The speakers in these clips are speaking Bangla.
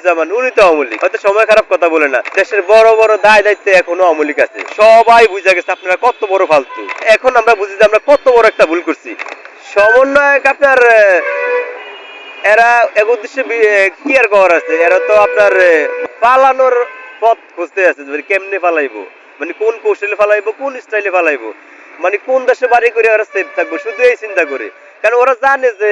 জামান উনি তো আওয়ামী লীগ, হয়তো সময় খারাপ কথা বলে না, দেশের বড় বড় দায় দায়িত্বে এখনো আওয়ামী লীগ আছে। সবাই বুঝা গেছে আপনারা কত বড় ফালতু। এখন আমরা বুঝি যে আমরা কত বড় একটা ভুল করছি। সমন্বয়ক আপনার এরা এক উদ্দেশ্যে কি আর করার আছে, এরা তো আপনার পালানোর পথ খুঁজতে আছে, কেমনে পালাইবো, মানে কোন কৌশলে পালাইবো, কোন স্টাইলে পালাইবো, মানে কোন দেশে বাড়ি করে ওরা সেফ থাকবো, শুধু এই চিন্তা করে। কারণ ওরা জানে যে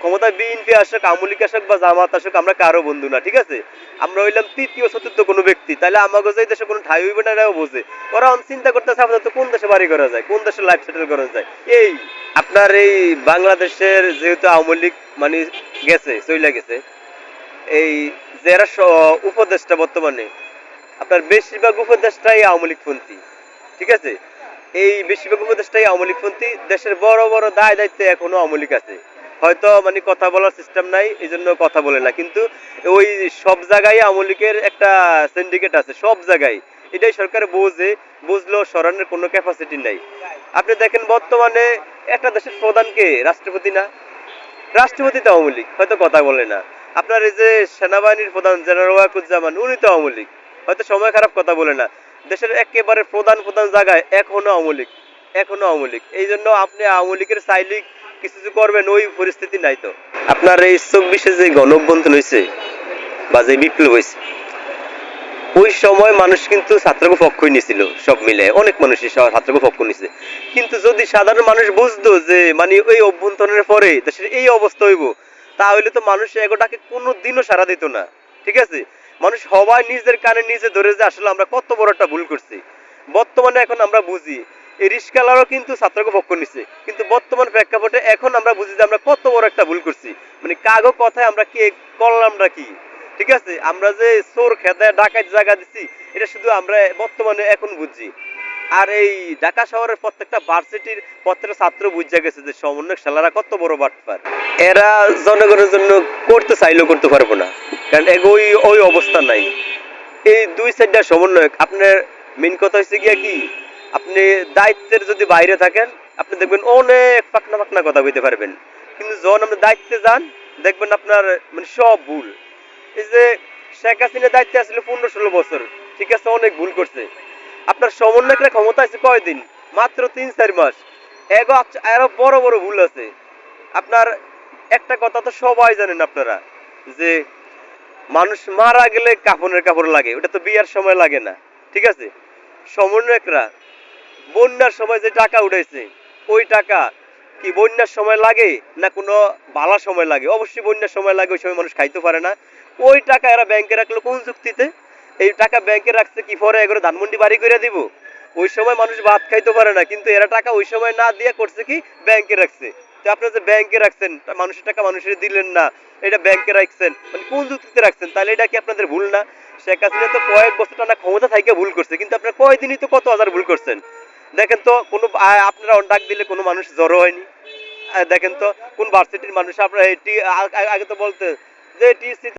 ক্ষমতা বিএনপি আসুক, আওয়ামী লীগ আসুক বা জামাত আসুক, আমরা কারো বন্ধু না, ঠিক আছে, আমরা হইলাম তৃতীয় চতুর্থ কোনো ব্যক্তি, তাহলে আমাকে যে দেশে কোনো ঠাই হইবে না এরাও বোঝে। ওরা চিন্তা করতেছে আপাতত কোন দেশে বাড়ি করা যায়, কোন দেশে লাইফ সেটেল করা যায়। এই আপনার এই বাংলাদেশের যেহেতু আওয়ামী লীগ মানে গেছে, চইলা গেছে, এই যারা উপদেষ্টা বর্তমানে আপনার বেশিরভাগ উপদেষ্টাই আওয়ামী লীগ পন্থী, ঠিক আছে, এই বেশিরভাগ উপদেষ্টাই আওয়ামী লীগ পন্থী। দেশের বড় বড় দায় দায়িত্বে এখনো আওয়ামী লীগ আছে, হয়তো মানে কথা বলার সিস্টেম নাই এই জন্য কথা বলে না, কিন্তু ওই সব জায়গায় আওয়ামী লীগের একটা সিন্ডিকেট আছে, সব জায়গায়। এটাই সরকার বোঝে, বুঝলেও সরানোর কোনো ক্যাপাসিটি নাই। আপনি দেখেন বর্তমানে একটা দেশের প্রধানকে রাষ্ট্রপতি না, রাষ্ট্রপতি তো আওয়ামী লীগ, হয়তো কথা বলে না। আপনার এই যে সেনাবাহিনীর প্রধান জেনারেল ওয়াকুজ্জামান উনি তো আওয়ামী লীগ, হয়তো সময় খারাপ কথা বলে না। দেশের একেবারে প্রধান প্রধান জায়গায় এখনো আওয়ামী লীগ, এখনো আওয়ামী লীগ। এই জন্য আপনি আওয়ামী লীগের চাইলে কিছু কিছু করবেন, ওই পরিস্থিতি নাই তো। আপনার এই 24-এ যে গণঅভ্যুত্থান হয়েছে বা যে বিপ্লব হয়েছে, ওই সময় মানুষ কিন্তু ছাত্রকে পক্ষই নিছিল, সব মিলে অনেক মানুষই ছাত্রকে পক্ষ নিছে। কিন্তু যদি সাধারণ মানুষ বুঝতো যে মানে ওই অভ্যন্তরের পরে দেশের এই অবস্থা হইব, তাহলে তো মানুষ এগোটাকে কোনোদিনও সাড়া দিত না, ঠিক আছে। মানুষ সবাই নিজের কানে নিজে ধরে যে আসলে আমরা কত বড় একটা ভুল করছি। বর্তমানে এখন আমরা বুঝি এই রিস্কালারও কিন্তু ছাত্রকে পক্ষ নিছে, কিন্তু বর্তমান প্রেক্ষাপটে এখন আমরা বুঝি যে আমরা কত বড় একটা ভুল করছি, মানে কাগো কথায় আমরা কি করলামটা কি, ঠিক আছে। আমরা যে চোর খেতে ডাকাত জায়গা দিচ্ছি, এটা শুধু আমরা বর্তমানে এখন বুঝছি। আর এই ঢাকা শহরের প্রত্যেকটা ভার্সিটির প্রত্যেকটা ছাত্র বুঝে গেছে যে সমন্বয়ক শালারা কত বড় বাটপার। এরা জনগণের জন্য করতে চাইলেও করতে পারবো না, কারণ ওই ওই অবস্থা নাই। এই দুই সাইডটা সমন্বয়ক। আপনার মেন কথা হচ্ছে গিয়া কি, আপনি দায়িত্বের যদি বাইরে থাকেন আপনি দেখবেন অনেক পাকনা পাকনা কথা বলতে পারবেন, কিন্তু যখন আপনি দায়িত্বে যান দেখবেন আপনার মানে সব ভুল। এই যে শেখ হাসিনা দায়িত্বে আসলে 15-16 বছর, ঠিক আছে, অনেক ভুল করছে। আপনার সমন্বয়করা ক্ষমতা আছে কয়দিন, মাত্র 3-4 মাস, আরো বড় বড় ভুল আছে। আপনার একটা কথা তো সবাই জানেন আপনারা, যে মানুষ মারা গেলে কাফনের কাপড় লাগে, ওটা তো বিয়ার সময় লাগে না, ঠিক আছে। সমন্বয়করা বন্যার সময় যে টাকা উঠাইছে, ওই টাকা কি বন্যার সময় লাগে না কোনো বালা সময় লাগে? অবশ্যই বন্যার সময় লাগে, ওই সময় মানুষ খাইতে পারে না। ওই টাকা এরা ব্যাংকে রাখলো কোন যুক্তিতে? এই টাকা ব্যাংকে রাখছে কি পরে এগুলো ধানমন্ডি বাড়ি করে দিব? ওই সময় মানুষ ভাত খাইতে পারে না, কিন্তু এরা টাকা ওই সময় না দিয়ে করছে কি ব্যাংকে রাখছে। তো আপনারা যে ব্যাংকে রাখছেন, মানুষের টাকা মানুষের দিলেন না, এটা ব্যাংকে রাখছেন, মানে কোন যুক্তিতে রাখছেন? তাহলে এটা কি আপনাদের ভুল না? শেখ হাসিনা তো কয়েক বছর টানা ক্ষমতা থেকে ভুল করছে, কিন্তু আপনারা কয়দিনই তো কত হাজার ভুল করছেন। দেখেন তো কোনো আপনারা ডাক দিলে কোনো মানুষ জড়ো হয়নি। দেখেন তো কোন ভার্সিটির মানুষ আপনারা আগে তো বলতে যে টিএসসি